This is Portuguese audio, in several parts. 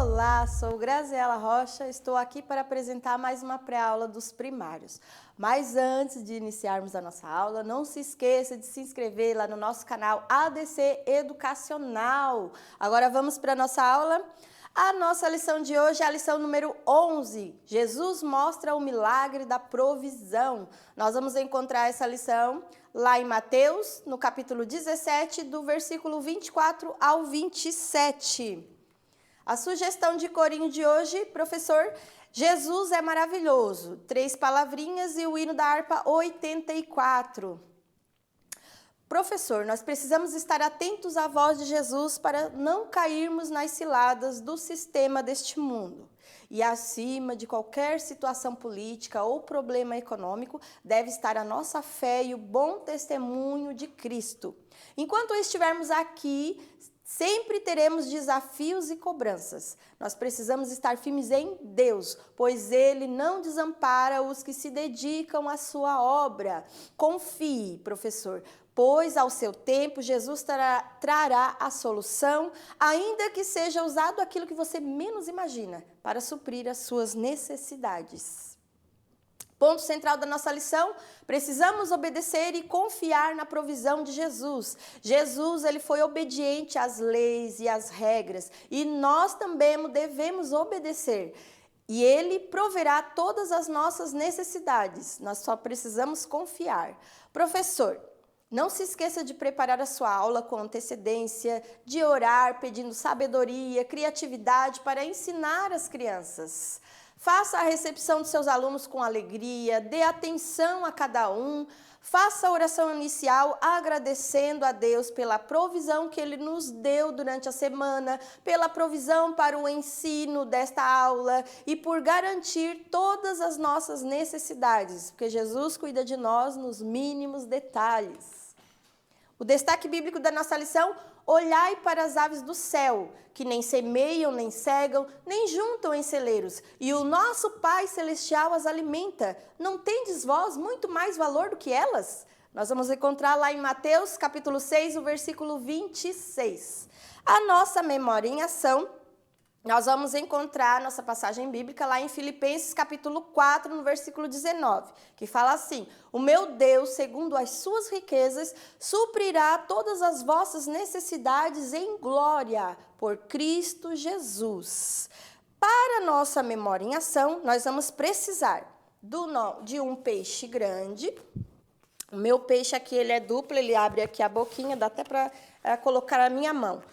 Olá, sou Graziela Rocha, estou aqui para apresentar mais uma pré-aula dos primários. Mas antes de iniciarmos a nossa aula, não se esqueça de se inscrever lá no nosso canal ADC Educacional. Agora vamos para a nossa aula. A nossa lição de hoje é a lição número 11. Jesus mostra o milagre da provisão. Nós vamos encontrar essa lição lá em Mateus, no capítulo 17, do versículo 24 ao 27. A sugestão de corinho de hoje, professor, Jesus é maravilhoso. 3 palavrinhas e o hino da harpa 84. Professor, nós precisamos estar atentos à voz de Jesus para não cairmos nas ciladas do sistema deste mundo. E acima de qualquer situação política ou problema econômico, deve estar a nossa fé e o bom testemunho de Cristo. Enquanto estivermos aqui, sempre teremos desafios e cobranças. Nós precisamos estar firmes em Deus, pois Ele não desampara os que se dedicam à sua obra. Confie, professor, pois ao seu tempo Jesus trará a solução, ainda que seja usado aquilo que você menos imagina, para suprir as suas necessidades. Ponto central da nossa lição, precisamos obedecer e confiar na provisão de Jesus. Jesus, ele foi obediente às leis e às regras, e nós também devemos obedecer. E ele proverá todas as nossas necessidades, nós só precisamos confiar. Professor, não se esqueça de preparar a sua aula com antecedência, de orar pedindo sabedoria, criatividade para ensinar as crianças. Faça a recepção de seus alunos com alegria, dê atenção a cada um, faça a oração inicial agradecendo a Deus pela provisão que Ele nos deu durante a semana, pela provisão para o ensino desta aula e por garantir todas as nossas necessidades, porque Jesus cuida de nós nos mínimos detalhes. O destaque bíblico da nossa lição: olhai para as aves do céu, que nem semeiam, nem cegam, nem juntam em celeiros, e o nosso Pai Celestial as alimenta. Não tendes vós muito mais valor do que elas? Nós vamos encontrar lá em Mateus, capítulo 6, o versículo 26. A nossa memória em ação, nós vamos encontrar nossa passagem bíblica lá em Filipenses, capítulo 4, no versículo 19, que fala assim: o meu Deus, segundo as suas riquezas, suprirá todas as vossas necessidades em glória, por Cristo Jesus. Para nossa memória em ação, nós vamos precisar de um peixe grande. O meu peixe aqui, ele é duplo, ele abre aqui a boquinha, dá até para colocar a minha mão,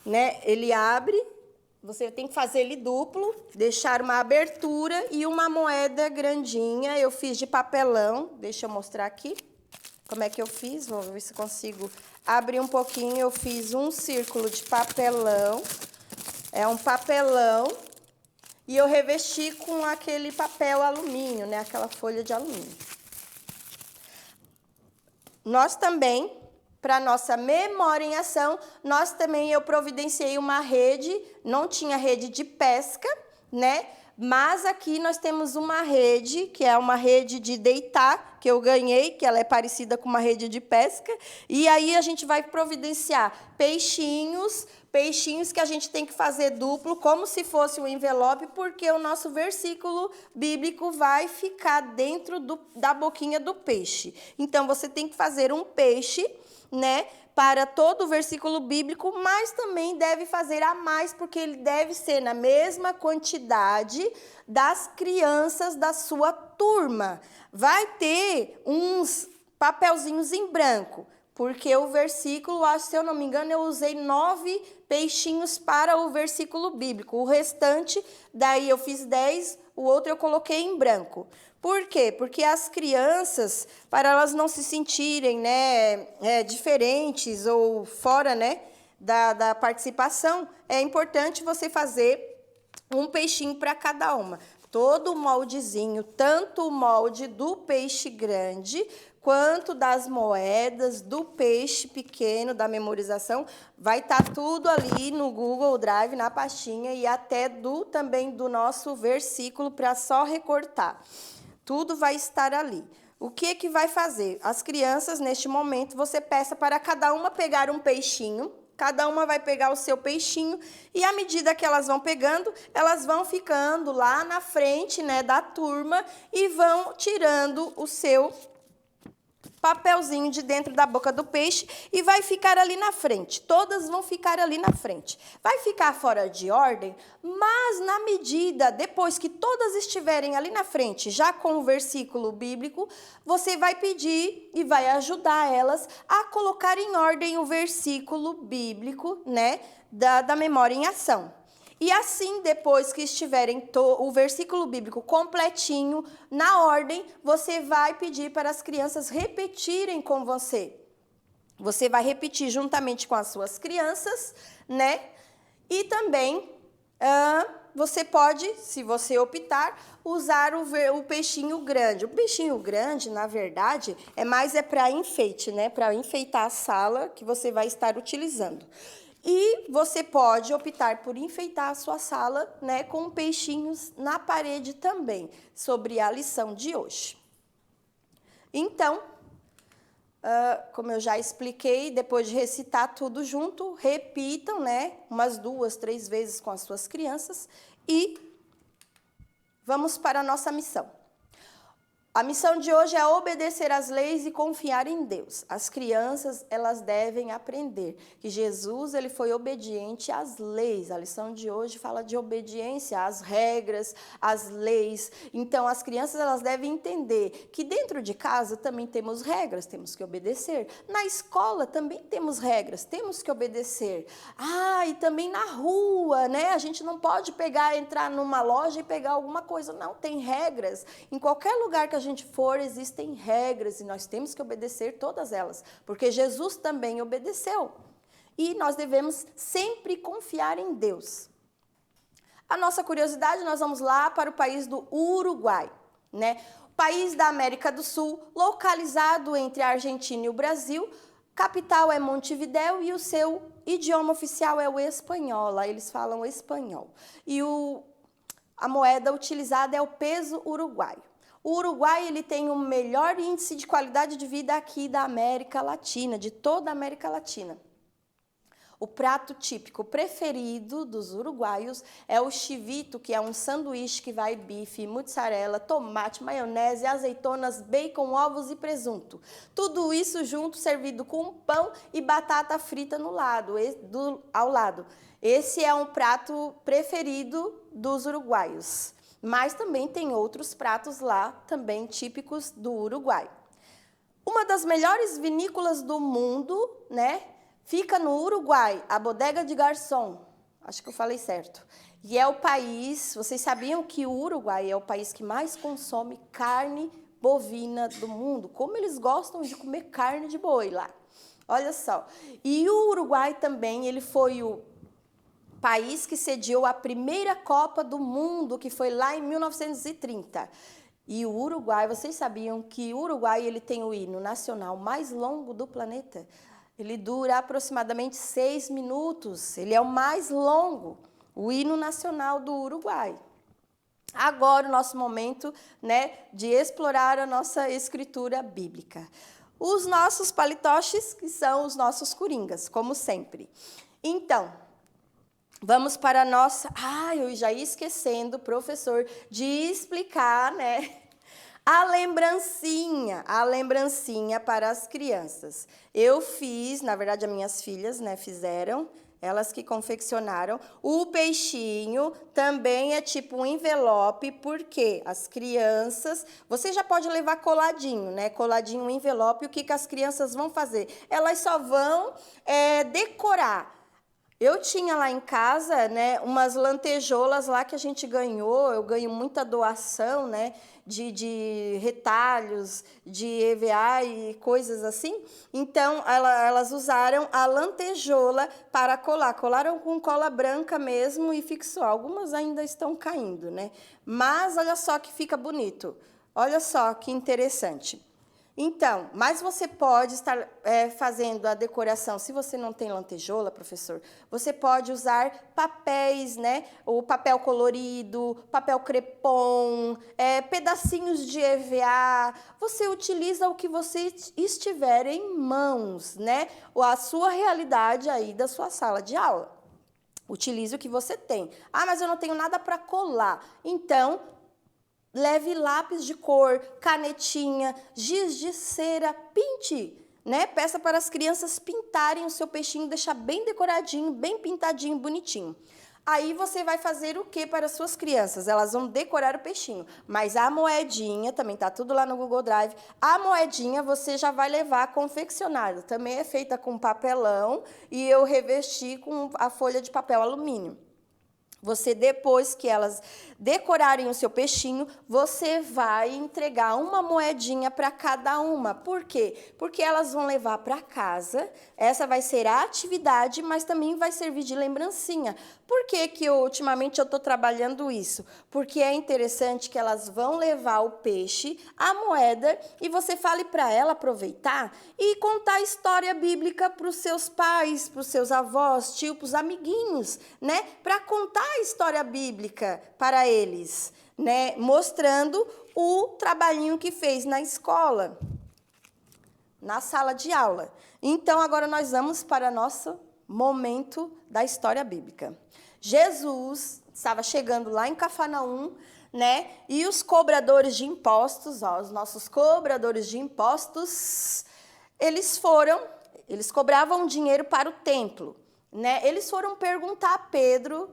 né? Ele abre. Você tem que fazer ele duplo, deixar uma abertura e uma moeda grandinha. Eu fiz de papelão, deixa eu mostrar aqui como é que eu fiz. Vou ver se consigo abrir um pouquinho. Eu fiz um círculo de papelão, é um papelão, e eu revesti com aquele papel alumínio, né? Aquela folha de alumínio. Nós também, para nossa memória em ação, eu providenciei uma rede, não tinha rede de pesca, né? Mas aqui nós temos uma rede, que é uma rede de deitar, que eu ganhei, que ela é parecida com uma rede de pesca. E aí a gente vai providenciar peixinhos que a gente tem que fazer duplo, como se fosse um envelope, porque o nosso versículo bíblico vai ficar dentro da boquinha do peixe. Então, você tem que fazer um peixe, né, para todo o versículo bíblico, mas também deve fazer a mais, porque ele deve ser na mesma quantidade das crianças da sua turma. Vai ter uns papelzinhos em branco, porque o versículo, se eu não me engano, eu usei 9 peixinhos para o versículo bíblico. O restante, daí eu fiz 10, o outro eu coloquei em branco. Por quê? Porque as crianças, para elas não se sentirem, né, diferentes ou fora, né, da participação, é importante você fazer um peixinho para cada uma. Todo o moldezinho, tanto o molde do peixe grande, quanto das moedas, do peixe pequeno, da memorização, vai estar tudo ali no Google Drive, na pastinha, e até também do nosso versículo, para só recortar. Tudo vai estar ali. O que vai fazer? As crianças, neste momento, você peça para cada uma pegar um peixinho, Cada uma vai pegar o seu peixinho e, à medida que elas vão pegando, elas vão ficando lá na frente, né, da turma e vão tirando o seu papelzinho de dentro da boca do peixe e vai ficar ali na frente. Todas vão ficar ali na frente. Vai ficar fora de ordem, mas na medida, depois que todas estiverem ali na frente, já com o versículo bíblico, você vai pedir e vai ajudar elas a colocar em ordem o versículo bíblico, né, da memória em ação. E assim, depois que estiverem o versículo bíblico completinho, na ordem, você vai pedir para as crianças repetirem com você. Você vai repetir juntamente com as suas crianças, né? E também você pode, se você optar, usar o peixinho grande. O peixinho grande, na verdade, é para enfeite, né? Para enfeitar a sala que você vai estar utilizando. E você pode optar por enfeitar a sua sala, né, com peixinhos na parede também, sobre a lição de hoje. Então, como eu já expliquei, depois de recitar tudo junto, repitam, né, umas 2, 3 vezes com as suas crianças e vamos para a nossa missão. A missão de hoje é obedecer às leis e confiar em Deus. As crianças, elas devem aprender que Jesus, ele foi obediente às leis. A lição de hoje fala de obediência às regras, às leis. Então, as crianças, elas devem entender que dentro de casa também temos regras, temos que obedecer. Na escola também temos regras, temos que obedecer. E também na rua, né? A gente não pode entrar numa loja e pegar alguma coisa. Não, tem regras. Em qualquer lugar que a gente for, existem regras e nós temos que obedecer todas elas, porque Jesus também obedeceu. E nós devemos sempre confiar em Deus. A nossa curiosidade, nós vamos lá para o país do Uruguai, né? País da América do Sul, localizado entre a Argentina e o Brasil, capital é Montevidéu e o seu idioma oficial é o espanhol, lá eles falam espanhol. E a moeda utilizada é o peso uruguaio. O Uruguai, ele tem o melhor índice de qualidade de vida aqui da América Latina, de toda a América Latina. O prato típico preferido dos uruguaios é o chivito, que é um sanduíche que vai bife, mussarela, tomate, maionese, azeitonas, bacon, ovos e presunto. Tudo isso junto, servido com pão e batata frita ao lado. Esse é um prato preferido dos uruguaios. Mas também tem outros pratos lá, também típicos do Uruguai. Uma das melhores vinícolas do mundo, né, fica no Uruguai, a Bodega de Garçom. Acho que eu falei certo. E é o país, vocês sabiam que o Uruguai é o país que mais consome carne bovina do mundo? Como eles gostam de comer carne de boi lá. Olha só. E o Uruguai também, ele foi o país que sediou a primeira Copa do Mundo, que foi lá em 1930. E o Uruguai, vocês sabiam que o Uruguai ele tem o hino nacional mais longo do planeta? Ele dura aproximadamente 6 minutos, ele é o mais longo, o hino nacional do Uruguai. Agora o nosso momento, né, de explorar a nossa escritura bíblica. Os nossos palitoches, que são os nossos coringas, como sempre. Então, vamos para a nossa... eu já ia esquecendo, professor, de explicar, né, a lembrancinha para as crianças. Eu fiz, na verdade, as minhas filhas, né, fizeram, elas que confeccionaram. O peixinho também é tipo um envelope, porque as crianças... Você já pode levar coladinho, né, coladinho um envelope. O que as crianças vão fazer? Elas só vão decorar. Eu tinha lá em casa, né, umas lantejoulas lá que a gente ganhou, eu ganho muita doação, né, de retalhos, de EVA e coisas assim. Então, elas usaram a lantejola para colar. Colaram com cola branca mesmo e fixou. Algumas ainda estão caindo, né? Mas olha só que fica bonito. Olha só que interessante. Então, mas você pode estar fazendo a decoração. Se você não tem lantejola, professor, você pode usar papéis, né? O papel colorido, papel crepom, pedacinhos de EVA. Você utiliza o que você estiver em mãos, né? A sua realidade aí da sua sala de aula. Utilize o que você tem. Ah, mas eu não tenho nada para colar. Então, leve lápis de cor, canetinha, giz de cera, pinte, né? Peça para as crianças pintarem o seu peixinho, deixar bem decoradinho, bem pintadinho, bonitinho. Aí você vai fazer o que para as suas crianças? Elas vão decorar o peixinho, mas a moedinha, também tá tudo lá no Google Drive, a moedinha você já vai levar confeccionada. Também é feita com papelão e eu revesti com a folha de papel alumínio. Você, depois que elas decorarem o seu peixinho, você vai entregar uma moedinha para cada uma. Por quê? Porque elas vão levar para casa, essa vai ser a atividade, mas também vai servir de lembrancinha. Por que que ultimamente eu estou trabalhando isso? Porque é interessante que elas vão levar o peixe, a moeda, e você fale para ela aproveitar e contar a história bíblica para os seus pais, para os seus avós, tios, para os amiguinhos, né? Para contar a história bíblica para eles, né? Mostrando o trabalhinho que fez na escola, na sala de aula. Então, agora nós vamos para nosso momento da história bíblica. Jesus estava chegando lá em Cafarnaum, né? E os cobradores de impostos, os nossos cobradores de impostos, eles cobravam dinheiro para o templo, né? Eles foram perguntar a Pedro,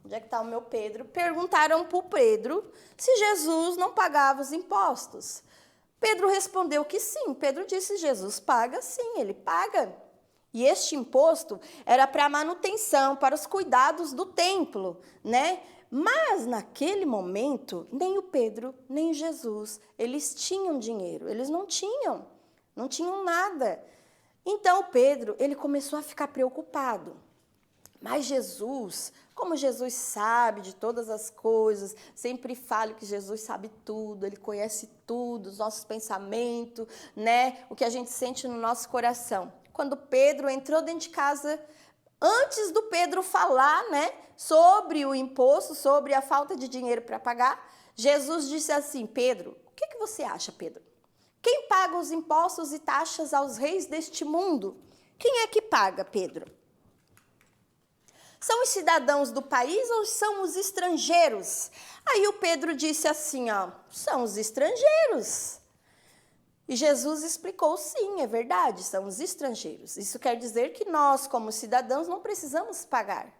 onde é que está o meu Pedro? Perguntaram para o Pedro se Jesus não pagava os impostos. Pedro respondeu que sim. Pedro disse, Jesus paga, sim, ele paga. E este imposto era para a manutenção, para os cuidados do templo, né? Mas, naquele momento, nem o Pedro, nem Jesus, eles tinham dinheiro. Eles não tinham nada. Então, Pedro, ele começou a ficar preocupado. Mas Jesus, como Jesus sabe de todas as coisas, sempre falo que Jesus sabe tudo, ele conhece tudo, os nossos pensamentos, né? O que a gente sente no nosso coração. Quando Pedro entrou dentro de casa, antes do Pedro falar, né, sobre o imposto, sobre a falta de dinheiro para pagar, Jesus disse assim, Pedro, o que você acha, Pedro? Quem paga os impostos e taxas aos reis deste mundo? Quem é que paga, Pedro? São os cidadãos do país ou são os estrangeiros? Aí o Pedro disse assim, são os estrangeiros. E Jesus explicou, sim, é verdade, são os estrangeiros. Isso quer dizer que nós, como cidadãos, não precisamos pagar.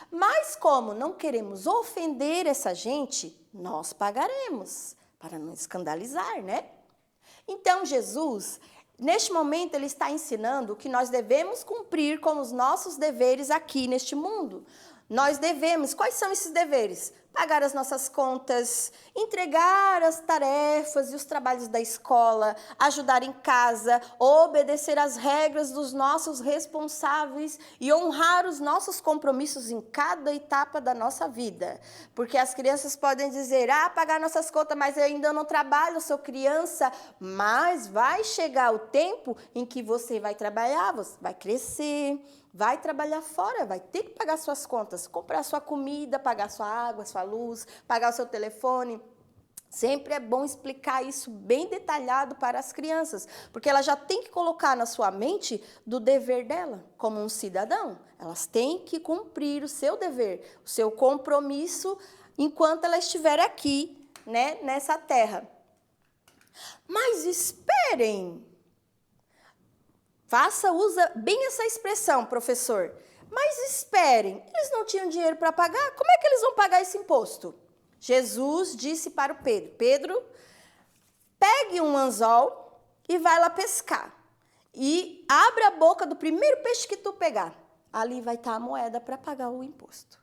Mas como não queremos ofender essa gente, nós pagaremos, para não escandalizar, né? Então, Jesus, neste momento, ele está ensinando que nós devemos cumprir com os nossos deveres aqui neste mundo. Nós devemos, quais são esses deveres? Pagar as nossas contas, entregar as tarefas e os trabalhos da escola, ajudar em casa, obedecer às regras dos nossos responsáveis e honrar os nossos compromissos em cada etapa da nossa vida. Porque as crianças podem dizer, pagar nossas contas, mas eu ainda não trabalho, eu sou criança. Mas vai chegar o tempo em que você vai trabalhar, você vai crescer, vai trabalhar fora, vai ter que pagar suas contas, comprar sua comida, pagar sua água, sua luz, pagar o seu telefone. Sempre é bom explicar isso bem detalhado para as crianças, porque ela já tem que colocar na sua mente do dever dela, como um cidadão. Elas têm que cumprir o seu dever, o seu compromisso, enquanto ela estiver aqui, né, nessa terra. Mas esperem! Usa bem essa expressão, professor. Mas esperem, eles não tinham dinheiro para pagar? Como é que eles vão pagar esse imposto? Jesus disse para o Pedro, Pedro, pegue um anzol e vai lá pescar. E abre a boca do primeiro peixe que tu pegar. Ali vai estar a moeda para pagar o imposto.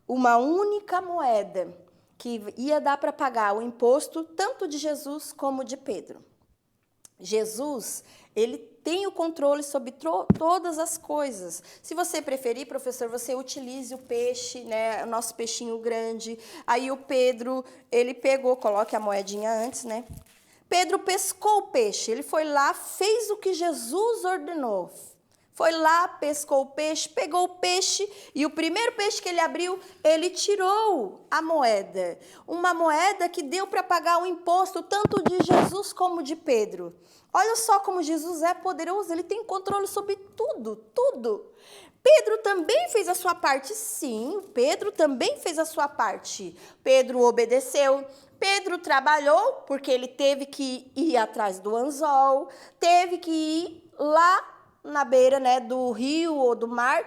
Uma única moeda que ia dar para pagar o imposto tanto de Jesus como de Pedro. Jesus, ele tem o controle sobre todas as coisas. Se você preferir, professor, você utilize o peixe, né, o nosso peixinho grande. Aí o Pedro, ele coloque a moedinha antes, né? Pedro pescou o peixe, ele foi lá, fez o que Jesus ordenou. Foi lá, pescou o peixe, pegou o peixe e o primeiro peixe que ele abriu, ele tirou a moeda. Uma moeda que deu para pagar o imposto tanto de Jesus como de Pedro. Olha só como Jesus é poderoso, ele tem controle sobre tudo, tudo. Pedro também fez a sua parte, sim, Pedro também fez a sua parte. Pedro obedeceu, Pedro trabalhou, porque ele teve que ir atrás do anzol, teve que ir lá na beira, né, do rio ou do mar,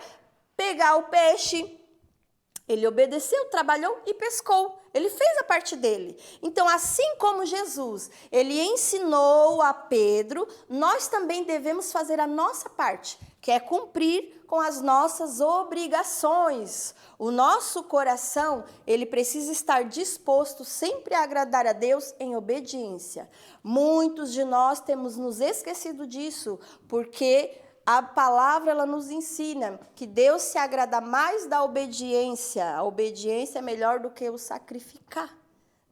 pegar o peixe. Ele obedeceu, trabalhou e pescou. Ele fez a parte dele. Então, assim como Jesus, ele ensinou a Pedro, nós também devemos fazer a nossa parte, que é cumprir com as nossas obrigações. O nosso coração, ele precisa estar disposto sempre a agradar a Deus em obediência. Muitos de nós temos nos esquecido disso, porque a palavra ela nos ensina que Deus se agrada mais da obediência. A obediência é melhor do que o sacrificar,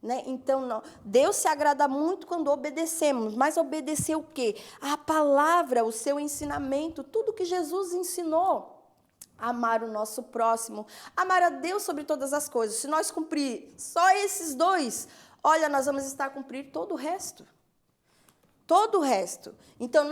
né? Então, não. Deus se agrada muito quando obedecemos. Mas obedecer o quê? A palavra, o seu ensinamento, tudo que Jesus ensinou. Amar o nosso próximo, amar a Deus sobre todas as coisas. Se nós cumprir só esses dois, olha, nós vamos estar a cumprir todo o resto. Todo o resto. Então,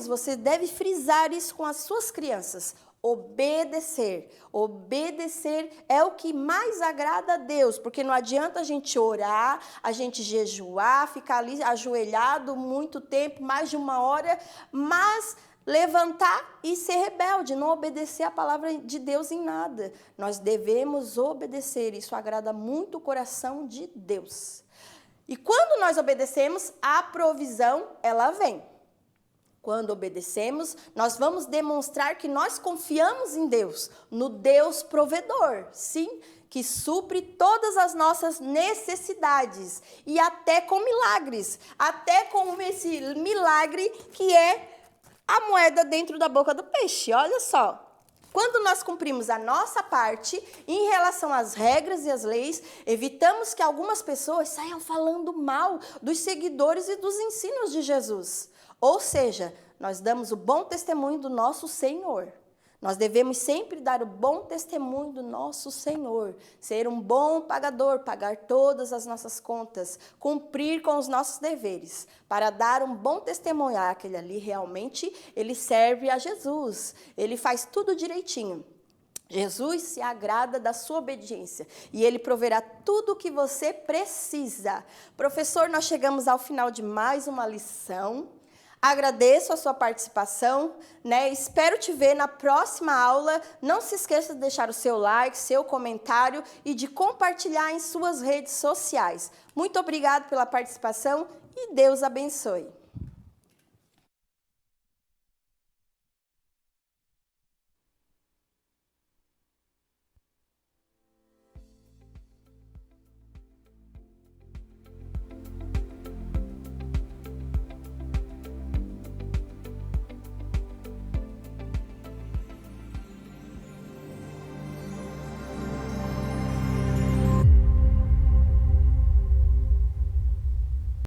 você deve frisar isso com as suas crianças. Obedecer. Obedecer é o que mais agrada a Deus, porque não adianta a gente orar, a gente jejuar, ficar ali ajoelhado muito tempo, mais de 1 hora, mas levantar e ser rebelde, não obedecer a palavra de Deus em nada. Nós devemos obedecer, isso agrada muito o coração de Deus. E quando nós obedecemos, a provisão, ela vem. Quando obedecemos, nós vamos demonstrar que nós confiamos em Deus, no Deus provedor, sim, que supre todas as nossas necessidades, e até com milagres, até com esse milagre que é a moeda dentro da boca do peixe, olha só. Quando nós cumprimos a nossa parte em relação às regras e às leis, evitamos que algumas pessoas saiam falando mal dos seguidores e dos ensinos de Jesus. Ou seja, nós damos o bom testemunho do nosso Senhor. Nós devemos sempre dar o bom testemunho do nosso Senhor, ser um bom pagador, pagar todas as nossas contas, cumprir com os nossos deveres, para dar um bom testemunho. Aquele ali realmente, ele serve a Jesus, ele faz tudo direitinho. Jesus se agrada da sua obediência e ele proverá tudo o que você precisa. Professor, nós chegamos ao final de mais uma lição. Agradeço a sua participação, né? Espero te ver na próxima aula. Não se esqueça de deixar o seu like, seu comentário e de compartilhar em suas redes sociais. Muito obrigado pela participação e Deus abençoe.